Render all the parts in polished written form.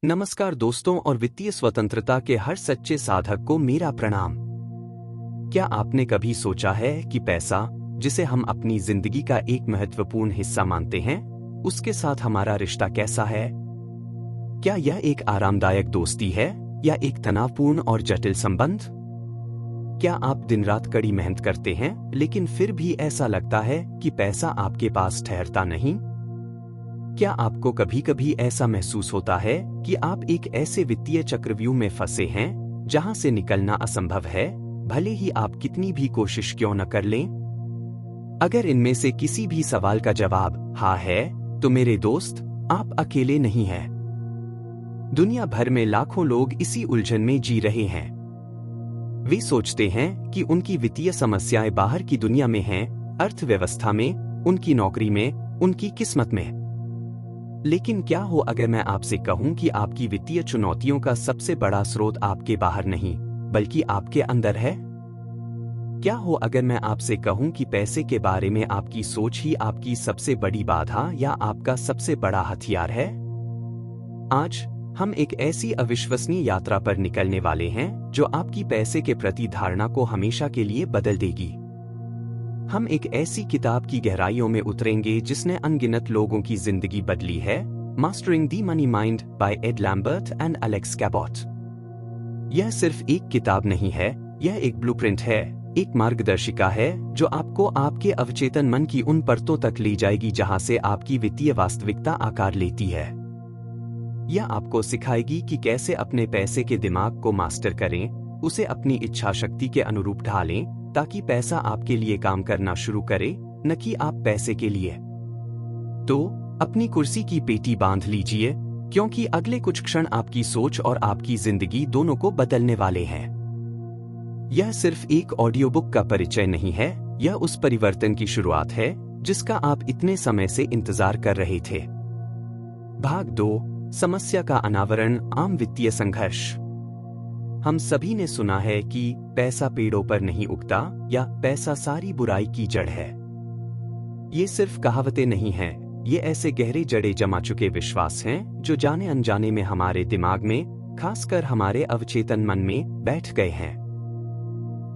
नमस्कार दोस्तों और वित्तीय स्वतंत्रता के हर सच्चे साधक को मेरा प्रणाम। क्या आपने कभी सोचा है कि पैसा, जिसे हम अपनी जिंदगी का एक महत्वपूर्ण हिस्सा मानते हैं, उसके साथ हमारा रिश्ता कैसा है? क्या यह एक आरामदायक दोस्ती है या एक तनावपूर्ण और जटिल संबंध? क्या आप दिन रात कड़ी मेहनत करते हैं लेकिन फिर भी ऐसा लगता है कि पैसा आपके पास ठहरता नहीं? क्या आपको कभी कभी ऐसा महसूस होता है कि आप एक ऐसे वित्तीय चक्रव्यूह में फंसे हैं जहां से निकलना असंभव है, भले ही आप कितनी भी कोशिश क्यों न कर लें? अगर इनमें से किसी भी सवाल का जवाब हाँ है, तो मेरे दोस्त, आप अकेले नहीं हैं। दुनिया भर में लाखों लोग इसी उलझन में जी रहे हैं। वे सोचते हैं कि उनकी वित्तीय समस्याएं बाहर की दुनिया में हैं, अर्थव्यवस्था में, उनकी नौकरी में, उनकी किस्मत में। लेकिन क्या हो अगर मैं आपसे कहूं कि आपकी वित्तीय चुनौतियों का सबसे बड़ा स्रोत आपके बाहर नहीं, बल्कि आपके अंदर है? क्या हो अगर मैं आपसे कहूं कि पैसे के बारे में आपकी सोच ही आपकी सबसे बड़ी बाधा या आपका सबसे बड़ा हथियार है? आज हम एक ऐसी अविश्वसनीय यात्रा पर निकलने वाले हैं जो आपकी पैसे के प्रति धारणा को हमेशा के लिए बदल देगी। हम एक ऐसी किताब की गहराइयों में उतरेंगे जिसने अनगिनत लोगों की जिंदगी बदली है, mastering the money mind by Ed Lambert and Alex Cabot. यह सिर्फ एक किताब नहीं है, यह एक ब्लूप्रिंट है, एक मार्गदर्शिका है जो आपको आपके अवचेतन मन की उन परतों तक ले जाएगी जहां से आपकी वित्तीय वास्तविकता आकार लेती है। यह आपको सिखाएगी कि कैसे अपने पैसे के दिमाग को मास्टर करें, उसे अपनी इच्छा शक्ति के अनुरूप ढालें, ताकि पैसा आपके लिए काम करना शुरू करे, न कि आप पैसे के लिए। तो अपनी कुर्सी की पेटी बांध लीजिए, क्योंकि अगले कुछ क्षण आपकी सोच और आपकी जिंदगी दोनों को बदलने वाले हैं। यह सिर्फ एक ऑडियो बुक का परिचय नहीं है, यह उस परिवर्तन की शुरुआत है जिसका आप इतने समय से इंतजार कर रहे थे। भाग 2, समस्या का अनावरण, आम वित्तीय संघर्ष। हम सभी ने सुना है कि पैसा पेड़ों पर नहीं उगता या पैसा सारी बुराई की जड़ है। ये सिर्फ कहावतें नहीं हैं, ये ऐसे गहरे जड़े जमा चुके विश्वास हैं जो जाने अनजाने में हमारे दिमाग में, खासकर हमारे अवचेतन मन में बैठ गए हैं।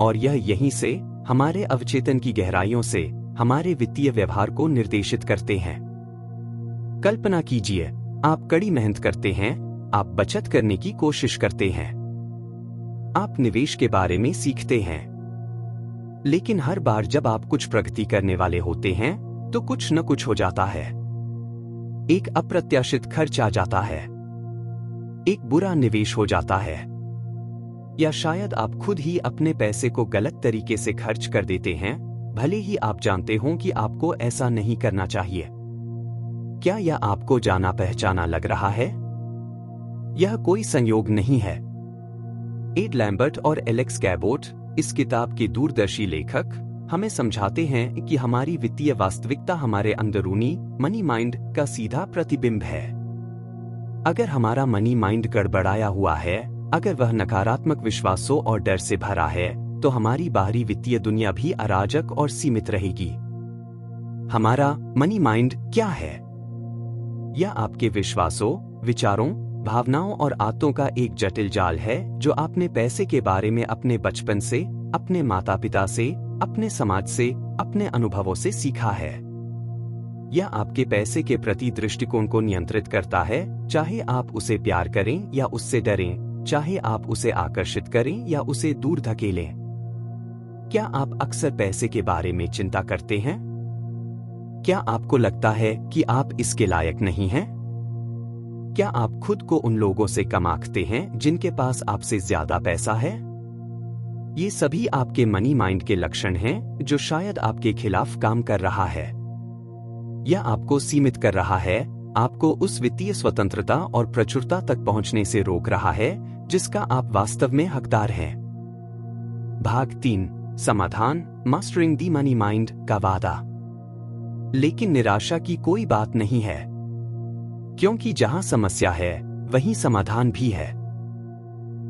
और यह यहीं से, हमारे अवचेतन की गहराइयों से, हमारे वित्तीय व्यवहार को निर्देशित करते हैं। कल्पना कीजिए, आप कड़ी मेहनत करते हैं, आप बचत करने की कोशिश करते हैं, आप निवेश के बारे में सीखते हैं। लेकिन हर बार जब आप कुछ प्रगति करने वाले होते हैं, तो कुछ न कुछ हो जाता है। एक अप्रत्याशित खर्च आ जाता है, एक बुरा निवेश हो जाता है, या शायद आप खुद ही अपने पैसे को गलत तरीके से खर्च कर देते हैं, भले ही आप जानते हों कि आपको ऐसा नहीं करना चाहिए। क्या यह आपको जाना पहचाना लग रहा है? यह कोई संयोग नहीं है। एड लैम्बर्ट और एलेक्स कैबॉट, इस किताब के दूरदर्शी लेखक, हमें समझाते हैं कि हमारी वित्तीय वास्तविकता हमारे अंदरूनी मनी माइंड का सीधा प्रतिबिंब है। अगर हमारा मनी माइंड गड़बड़ाया हुआ है, अगर वह नकारात्मक विश्वासों और डर से भरा है, तो हमारी बाहरी वित्तीय दुनिया भी अराजक और सीमित रहेगी। हमारा मनी माइंड क्या है? यह आपके विश्वासों, विचारों, भावनाओं और आदतों का एक जटिल जाल है जो आपने पैसे के बारे में अपने बचपन से, अपने माता पिता से, अपने समाज से, अपने अनुभवों से सीखा है। यह आपके पैसे के प्रति दृष्टिकोण को नियंत्रित करता है, चाहे आप उसे प्यार करें या उससे डरें, चाहे आप उसे आकर्षित करें या उसे दूर धकेलें। क्या आप अक्सर पैसे के बारे में चिंता करते हैं? क्या आपको लगता है कि आप इसके लायक नहीं हैं? क्या आप खुद को उन लोगों से कम आंकते हैं जिनके पास आपसे ज्यादा पैसा है? ये सभी आपके मनी माइंड के लक्षण हैं जो शायद आपके खिलाफ काम कर रहा है। यह आपको सीमित कर रहा है, आपको उस वित्तीय स्वतंत्रता और प्रचुरता तक पहुंचने से रोक रहा है जिसका आप वास्तव में हकदार हैं। भाग 3, समाधान, मास्टरिंग द मनी माइंड का वादा। लेकिन निराशा की कोई बात नहीं है, क्योंकि जहां समस्या है, वहीं समाधान भी है।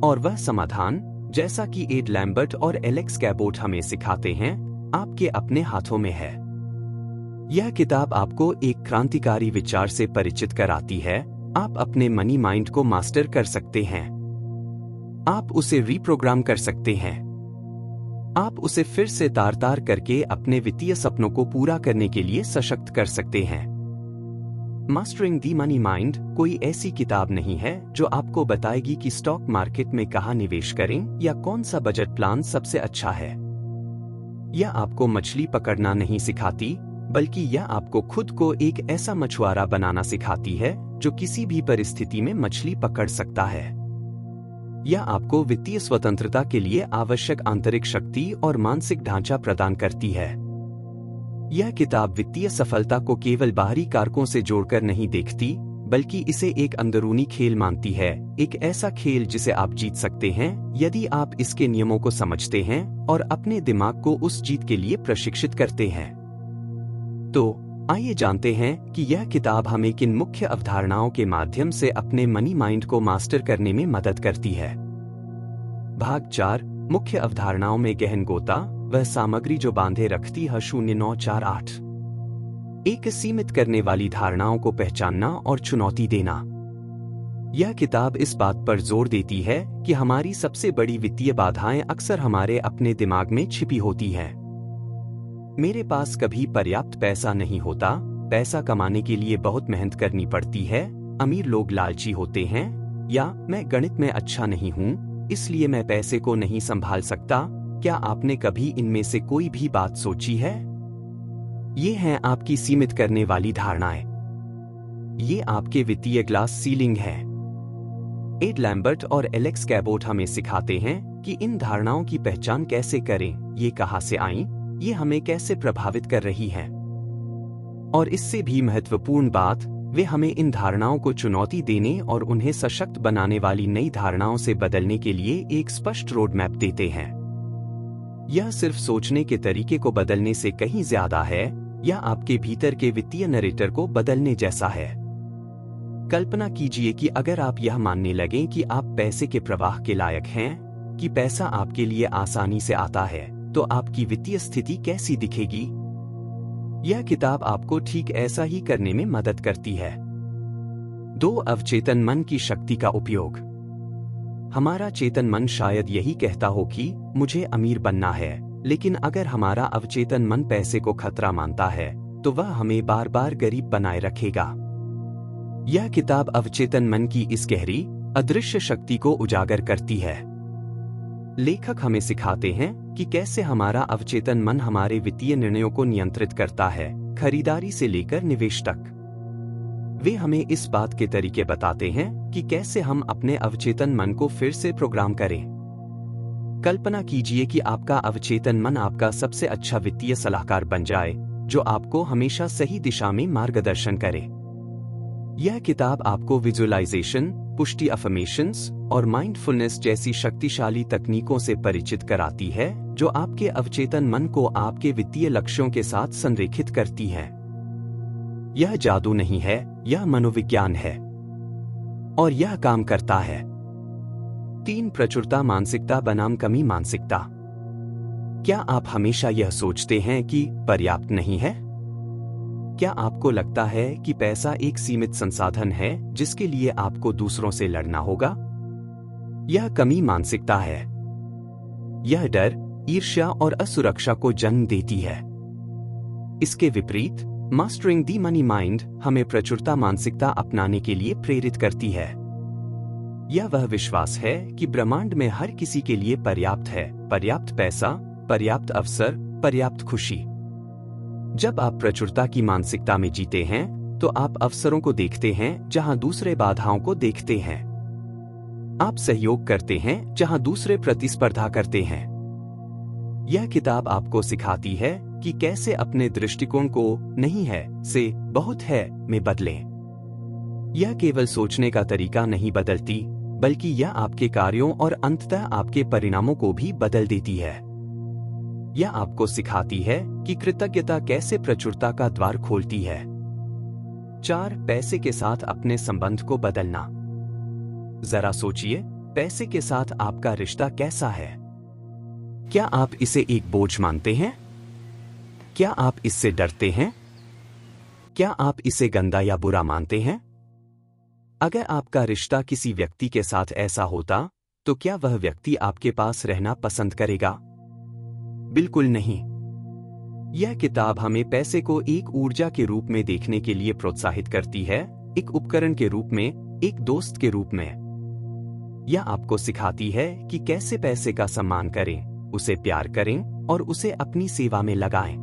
और वह समाधान, जैसा कि एड लैम्बर्ट और एलेक्स कैबॉट हमें सिखाते हैं, आपके अपने हाथों में है। यह किताब आपको एक क्रांतिकारी विचार से परिचित कराती है, आप अपने मनी माइंड को मास्टर कर सकते हैं। आप उसे रीप्रोग्राम कर सकते हैं। आप उसे फिर से तार तार करके अपने वित्तीय सपनों को पूरा करने के लिए सशक्त कर सकते हैं। मास्टरिंग द मनी माइंड कोई ऐसी किताब नहीं है जो आपको बताएगी कि स्टॉक मार्केट में कहाँ निवेश करें या कौन सा बजट प्लान सबसे अच्छा है। यह आपको मछली पकड़ना नहीं सिखाती, बल्कि यह आपको खुद को एक ऐसा मछुआरा बनाना सिखाती है जो किसी भी परिस्थिति में मछली पकड़ सकता है। यह आपको वित्तीय स्वतंत्रता के लिए आवश्यक आंतरिक शक्ति और मानसिक ढांचा प्रदान करती है। यह किताब वित्तीय सफलता को केवल बाहरी कारकों से जोड़कर नहीं देखती, बल्कि इसे एक अंदरूनी खेल मानती है, एक ऐसा खेल जिसे आप जीत सकते हैं यदि आप इसके नियमों को समझते हैं और अपने दिमाग को उस जीत के लिए प्रशिक्षित करते हैं। तो आइए जानते हैं कि यह किताब हमें किन मुख्य अवधारणाओं के माध्यम से अपने मनी माइंड को मास्टर करने में मदद करती है। भाग 4 मुख्य अवधारणाओं में गहन गोता, वह सामग्री जो बांधे रखती है 0948। एक सीमित करने वाली धारणाओं को पहचानना और चुनौती देना। यह किताब इस बात पर जोर देती है कि हमारी सबसे बड़ी वित्तीय बाधाएं अक्सर हमारे अपने दिमाग में छिपी होती हैं। मेरे पास कभी पर्याप्त पैसा नहीं होता, पैसा कमाने के लिए बहुत मेहनत करनी पड़ती है, अमीर लोग लालची होते हैं, या मैं गणित में अच्छा नहीं हूं, इसलिए मैं पैसे को नहीं संभाल सकता। क्या आपने कभी इनमें से कोई भी बात सोची है? ये हैं आपकी सीमित करने वाली धारणाएं। ये आपके वित्तीय ग्लास सीलिंग है। एड लैम्बर्ट और एलेक्स कैबोट हमें सिखाते हैं कि इन धारणाओं की पहचान कैसे करें, ये कहां से आईं, ये हमें कैसे प्रभावित कर रही हैं। और इससे भी महत्वपूर्ण बात, वे हमें इन धारणाओं को चुनौती देने और उन्हें सशक्त बनाने वाली नई धारणाओं से बदलने के लिए एक स्पष्ट रोड मैप देते हैं। यह सिर्फ सोचने के तरीके को बदलने से कहीं ज्यादा है, यह आपके भीतर के वित्तीय नरेटर को बदलने जैसा है। कल्पना कीजिए कि अगर आप यह मानने लगें कि आप पैसे के प्रवाह के लायक हैं, कि पैसा आपके लिए आसानी से आता है, तो आपकी वित्तीय स्थिति कैसी दिखेगी? यह किताब आपको ठीक ऐसा ही करने में मदद करती है। 2 अवचेतन मन की शक्ति का उपयोग। हमारा चेतन मन शायद यही कहता हो कि मुझे अमीर बनना है, लेकिन अगर हमारा अवचेतन मन पैसे को खतरा मानता है, तो वह हमें बार बार गरीब बनाए रखेगा। यह किताब अवचेतन मन की इस गहरी, अदृश्य शक्ति को उजागर करती है। लेखक हमें सिखाते हैं कि कैसे हमारा अवचेतन मन हमारे वित्तीय निर्णयों को नियंत्रित करता है, खरीदारी से लेकर निवेश तक। वे हमें इस बात के तरीके बताते हैं कि कैसे हम अपने अवचेतन मन को फिर से प्रोग्राम करें। कल्पना कीजिए कि आपका अवचेतन मन आपका सबसे अच्छा वित्तीय सलाहकार बन जाए, जो आपको हमेशा सही दिशा में मार्गदर्शन करे। यह किताब आपको विजुअलाइजेशन, पुष्टि अफर्मेशंस और माइंडफुलनेस जैसी शक्तिशाली तकनीकों से परिचित कराती है, जो आपके अवचेतन मन को आपके वित्तीय लक्ष्यों के साथ संरेखित करती है। यह जादू नहीं है, यह मनोविज्ञान है, और यह काम करता है। 3 प्रचुरता मानसिकता बनाम कमी मानसिकता। क्या आप हमेशा यह सोचते हैं कि पर्याप्त नहीं है? क्या आपको लगता है कि पैसा एक सीमित संसाधन है जिसके लिए आपको दूसरों से लड़ना होगा? यह कमी मानसिकता है। यह डर, ईर्ष्या और असुरक्षा को जन्म देती है। इसके विपरीत, मास्टरिंग द मनी माइंड हमें प्रचुरता मानसिकता अपनाने के लिए प्रेरित करती है। यह वह विश्वास है कि ब्रह्मांड में हर किसी के लिए पर्याप्त है, पर्याप्त पैसा, पर्याप्त अवसर, पर्याप्त खुशी। जब आप प्रचुरता की मानसिकता में जीते हैं, तो आप अवसरों को देखते हैं जहां दूसरे बाधाओं को देखते हैं। आप सहयोग करते हैं जहां दूसरे प्रतिस्पर्धा करते हैं। यह किताब आपको सिखाती है कि कैसे अपने दृष्टिकोण को नहीं है से बहुत है में बदलें। यह केवल सोचने का तरीका नहीं बदलती, बल्कि यह आपके कार्यों और अंततः आपके परिणामों को भी बदल देती है। यह आपको सिखाती है कि कृतज्ञता कैसे प्रचुरता का द्वार खोलती है। 4 पैसे के साथ अपने संबंध को बदलना। जरा सोचिए, पैसे के साथ आपका रिश्ता कैसा है? क्या आप इसे एक बोझ मानते हैं? क्या आप इससे डरते हैं? क्या आप इसे गंदा या बुरा मानते हैं? अगर आपका रिश्ता किसी व्यक्ति के साथ ऐसा होता, तो क्या वह व्यक्ति आपके पास रहना पसंद करेगा? बिल्कुल नहीं। यह किताब हमें पैसे को एक ऊर्जा के रूप में देखने के लिए प्रोत्साहित करती है, एक उपकरण के रूप में, एक दोस्त के रूप में। यह आपको सिखाती है कि कैसे पैसे का सम्मान करें, उसे प्यार करें और उसे अपनी सेवा में लगाएं।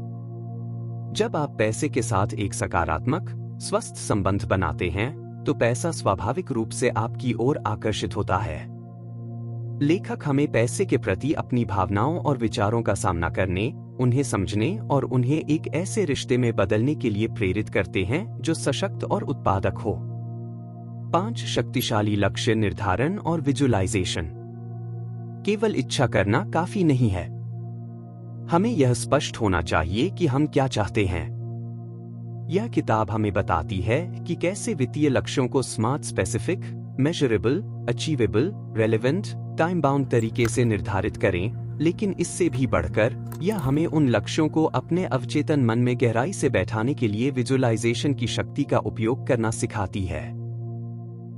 जब आप पैसे के साथ एक सकारात्मक, स्वस्थ संबंध बनाते हैं, तो पैसा स्वाभाविक रूप से आपकी ओर आकर्षित होता है। लेखक हमें पैसे के प्रति अपनी भावनाओं और विचारों का सामना करने, उन्हें समझने और उन्हें एक ऐसे रिश्ते में बदलने के लिए प्रेरित करते हैं जो सशक्त और उत्पादक हो। 5 शक्तिशाली लक्ष्य निर्धारण और विजुअलाइजेशन। केवल इच्छा करना काफी नहीं है। हमें यह स्पष्ट होना चाहिए कि हम क्या चाहते हैं। यह किताब हमें बताती है कि कैसे वित्तीय लक्ष्यों को smart, specific, measurable, achievable, relevant, time bound तरीके से निर्धारित करें, लेकिन इससे भी बढ़कर यह हमें उन लक्ष्यों को अपने अवचेतन मन में गहराई से बैठाने के लिए विजुअलाइजेशन की शक्ति का उपयोग करना सिखाती है।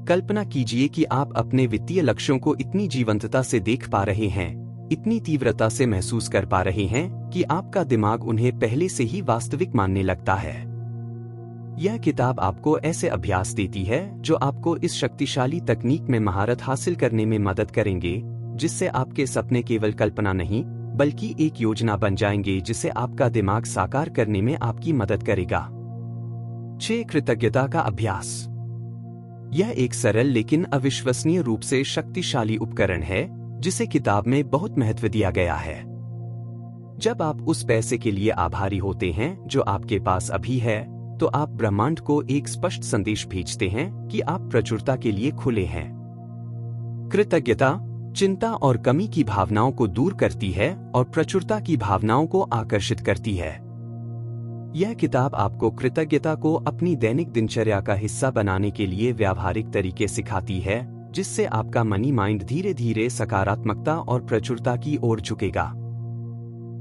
कल्पना कीजिए कि आप अपने वित्तीय लक्ष्यों को इतनी जीवंतता से देख पा रहे हैं, इतनी तीव्रता से महसूस कर पा रहे हैं कि आपका दिमाग उन्हें पहले से ही वास्तविक मानने लगता है। यह किताब आपको ऐसे अभ्यास देती है जो आपको इस शक्तिशाली तकनीक में महारत हासिल करने में मदद करेंगे, जिससे आपके सपने केवल कल्पना नहीं, बल्कि एक योजना बन जाएंगे जिसे आपका दिमाग साकार करने में आपकी मदद करेगा। 6 कृतज्ञता का अभ्यास। यह एक सरल लेकिन अविश्वसनीय रूप से शक्तिशाली उपकरण है जिसे किताब में बहुत महत्व दिया गया है। जब आप उस पैसे के लिए आभारी होते हैं जो आपके पास अभी है, तो आप ब्रह्मांड को एक स्पष्ट संदेश भेजते हैं कि आप प्रचुरता के लिए खुले हैं। कृतज्ञता चिंता और कमी की भावनाओं को दूर करती है और प्रचुरता की भावनाओं को आकर्षित करती है। यह किताब आपको कृतज्ञता को अपनी दैनिक दिनचर्या का हिस्सा बनाने के लिए व्यावहारिक तरीके सिखाती है, जिससे आपका मनी माइंड धीरे धीरे सकारात्मकता और प्रचुरता की ओर झुकेगा।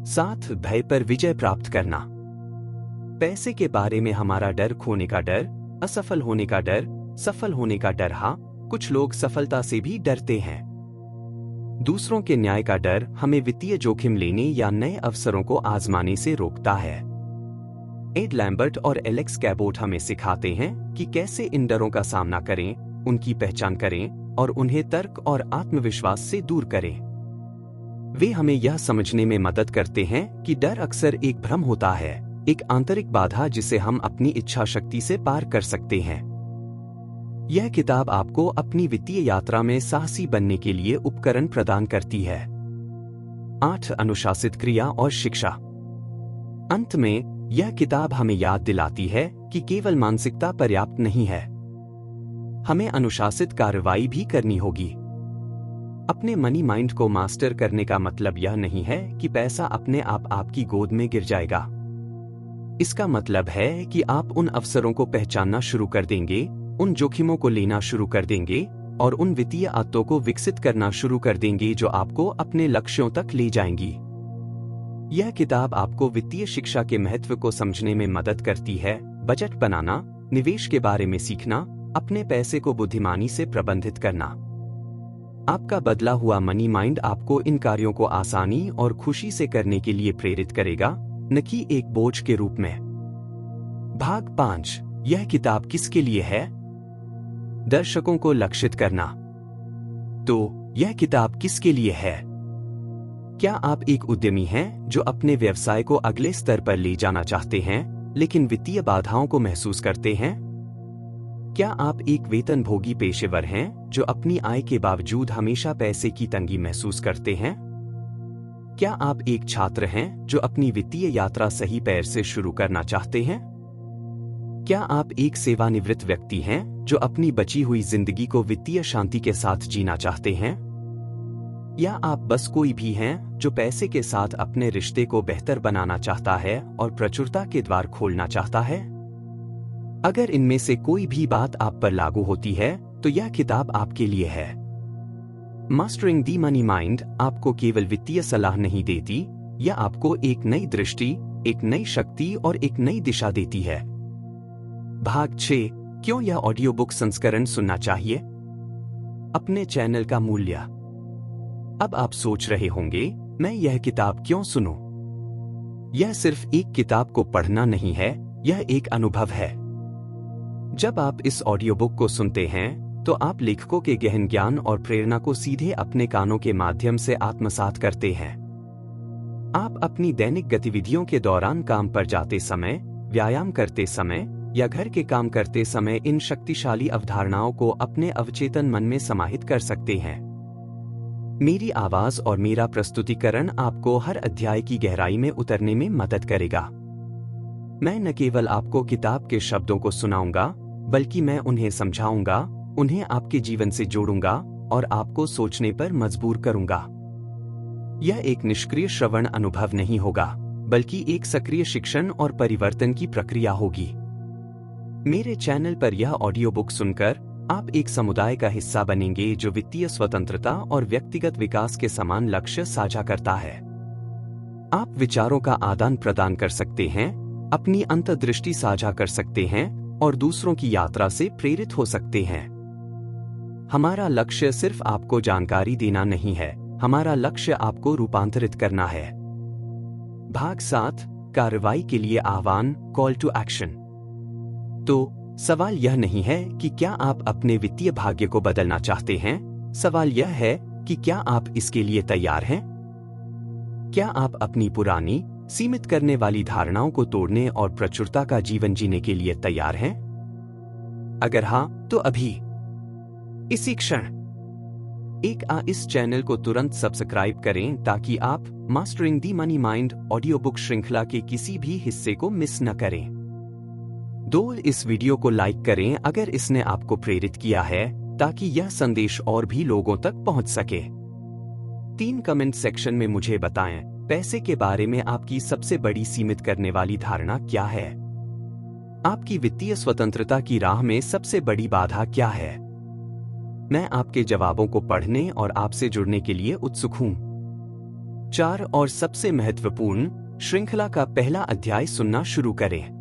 7 भय पर विजय प्राप्त करना। पैसे के बारे में हमारा डर, खोने का डर, असफल होने का डर, सफल होने का डर। हाँ, कुछ लोग सफलता से भी डरते हैं। दूसरों के न्याय का डर हमें वित्तीय जोखिम लेने या नए अवसरों को आजमाने से रोकता है। एड लैम्बर्ट और एलेक्स कैबोट हमें सिखाते हैं कि कैसे इन डरों का सामना करें, उनकी पहचान करें और उन्हें तर्क और आत्मविश्वास से दूर करें। वे हमें यह समझने में मदद करते हैं कि डर अक्सर एक भ्रम होता है, एक आंतरिक बाधा जिसे हम अपनी इच्छा शक्ति से पार कर सकते हैं। यह किताब आपको अपनी वित्तीय यात्रा में साहसी बनने के लिए उपकरण प्रदान करती है। 8 अनुशासित क्रिया और शिक्षा। अंत में यह किताब हमें याद दिलाती है कि केवल मानसिकता पर्याप्त नहीं है। हमें अनुशासित कार्रवाई भी करनी होगी। अपने मनी माइंड को मास्टर करने का मतलब यह नहीं है कि पैसा अपने आप आपकी गोद में गिर जाएगा। इसका मतलब है कि आप उन अवसरों को पहचानना शुरू कर देंगे, उन जोखिमों को लेना शुरू कर देंगे और उन वित्तीय आदतों को विकसित करना शुरू कर देंगे जो आपको अपने लक्ष्यों तक ले जाएंगी। यह किताब आपको वित्तीय शिक्षा के महत्व को समझने में मदद करती है, बजट बनाना, निवेश के बारे में सीखना, अपने पैसे को बुद्धिमानी से प्रबंधित करना। आपका बदला हुआ मनी माइंड आपको इन कार्यों को आसानी और खुशी से करने के लिए प्रेरित करेगा, न कि एक बोझ के रूप में। भाग 5। यह किताब किसके लिए है? दर्शकों को लक्षित करना। तो यह किताब किसके लिए है? क्या आप एक उद्यमी हैं जो अपने व्यवसाय को अगले स्तर पर ले जाना चाहते हैं, लेकिन वित्तीय बाधाओं को महसूस करते हैं? क्या आप एक वेतनभोगी पेशेवर हैं जो अपनी आय के बावजूद हमेशा पैसे की तंगी महसूस करते हैं? क्या आप एक छात्र हैं जो अपनी वित्तीय यात्रा सही पैर से शुरू करना चाहते हैं? क्या आप एक सेवानिवृत्त व्यक्ति हैं जो अपनी बची हुई जिंदगी को वित्तीय शांति के साथ जीना चाहते हैं? या आप बस कोई भी हैं जो पैसे के साथ अपने रिश्ते को बेहतर बनाना चाहता है और प्रचुरता के द्वार खोलना चाहता है? अगर इनमें से कोई भी बात आप पर लागू होती है, तो यह किताब आपके लिए है। मास्टरिंग दी मनी माइंड आपको केवल वित्तीय सलाह नहीं देती, यह आपको एक नई दृष्टि, एक नई शक्ति और एक नई दिशा देती है। भाग 6। क्यों यह ऑडियो बुक संस्करण सुनना चाहिए? अपने चैनल का मूल्य। अब आप सोच रहे होंगे, मैं यह किताब क्यों सुनूं? यह सिर्फ एक किताब को पढ़ना नहीं है, यह एक अनुभव है। जब आप इस ऑडियो बुक को सुनते हैं तो आप लेखकों के गहन ज्ञान और प्रेरणा को सीधे अपने कानों के माध्यम से आत्मसात करते हैं। आप अपनी दैनिक गतिविधियों के दौरान, काम पर जाते समय, व्यायाम करते समय या घर के काम करते समय इन शक्तिशाली अवधारणाओं को अपने अवचेतन मन में समाहित कर सकते हैं। मेरी आवाज और मेरा प्रस्तुतिकरण आपको हर अध्याय की गहराई में उतरने में मदद करेगा। मैं न केवल आपको किताब के शब्दों को सुनाऊंगा, बल्कि मैं उन्हें समझाऊंगा, उन्हें आपके जीवन से जोड़ूंगा और आपको सोचने पर मजबूर करूंगा। यह एक निष्क्रिय श्रवण अनुभव नहीं होगा, बल्कि एक सक्रिय शिक्षण और परिवर्तन की प्रक्रिया होगी। मेरे चैनल पर यह ऑडियो बुक सुनकर आप एक समुदाय का हिस्सा बनेंगे जो वित्तीय स्वतंत्रता और व्यक्तिगत विकास के समान लक्ष्य साझा करता है। आप विचारों का आदान प्रदान कर सकते हैं, अपनी अंतर्दृष्टि साझा कर सकते हैं और दूसरों की यात्रा से प्रेरित हो सकते हैं। हमारा लक्ष्य सिर्फ आपको जानकारी देना नहीं है, हमारा लक्ष्य आपको रूपांतरित करना है। भाग 7, कार्रवाई के लिए आह्वान, कॉल टू एक्शन। तो सवाल यह नहीं है कि क्या आप अपने वित्तीय भाग्य को बदलना चाहते हैं, सवाल यह है कि क्या आप इसके लिए तैयार हैं? क्या आप अपनी पुरानी, सीमित करने वाली धारणाओं को तोड़ने और प्रचुरता का जीवन जीने के लिए तैयार हैं? अगर हाँ, तो अभी इसी क्षण इस चैनल को तुरंत सब्सक्राइब करें ताकि आप mastering the money mind audio book श्रृंखला के किसी भी हिस्से को मिस न करें। 2, इस वीडियो को लाइक करें अगर इसने आपको प्रेरित किया है, ताकि यह संदेश और भी लोगों तक पहुंच सके। 3, कमेंट सेक्शन में मुझे बताएं, पैसे के बारे में आपकी सबसे बड़ी सीमित करने वाली धारणा क्या है? आपकी वित्तीय स्वतंत्रता की राह में सबसे बड़ी बाधा क्या है? मैं आपके जवाबों को पढ़ने और आपसे जुड़ने के लिए उत्सुक हूं। 4, और सबसे महत्वपूर्ण, श्रृंखला का पहला अध्याय सुनना शुरू करें।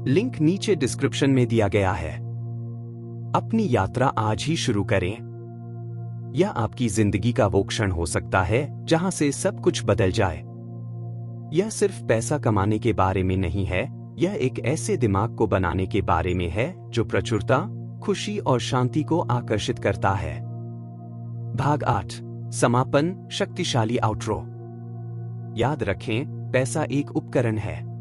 लिंक नीचे डिस्क्रिप्शन में दिया गया है। अपनी यात्रा आज ही शुरू करें। यह आपकी जिंदगी का वो क्षण हो सकता है जहां से सब कुछ बदल जाए। यह सिर्फ पैसा कमाने के बारे में नहीं है, यह एक ऐसे दिमाग को बनाने के बारे में है जो प्रचुरता, खुशी और शांति को आकर्षित करता है। भाग 8, समापन, शक्तिशाली आउटरो। याद रखें, पैसा एक उपकरण है।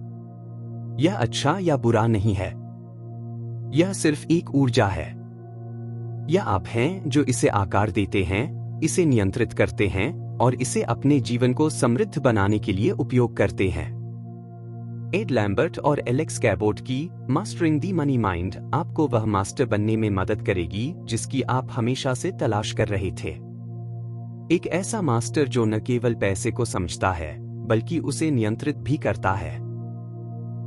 यह अच्छा या बुरा नहीं है, यह सिर्फ एक ऊर्जा है। यह आप हैं जो इसे आकार देते हैं, इसे नियंत्रित करते हैं और इसे अपने जीवन को समृद्ध बनाने के लिए उपयोग करते हैं। एड लैम्बर्ट और एलेक्स कैबोट की मास्टरिंग द मनी माइंड आपको वह मास्टर बनने में मदद करेगी जिसकी आप हमेशा से तलाश कर रहे थे। एक ऐसा मास्टर जो न केवल पैसे को समझता है, बल्कि उसे नियंत्रित भी करता है।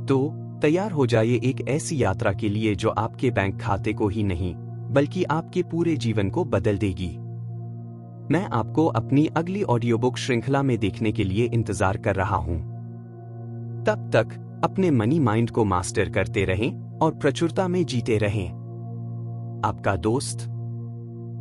तो तैयार हो जाइए एक ऐसी यात्रा के लिए जो आपके बैंक खाते को ही नहीं, बल्कि आपके पूरे जीवन को बदल देगी। मैं आपको अपनी अगली ऑडियो बुक श्रृंखला में देखने के लिए इंतजार कर रहा हूं। तब तक अपने मनी माइंड को मास्टर करते रहें और प्रचुरता में जीते रहें। आपका दोस्त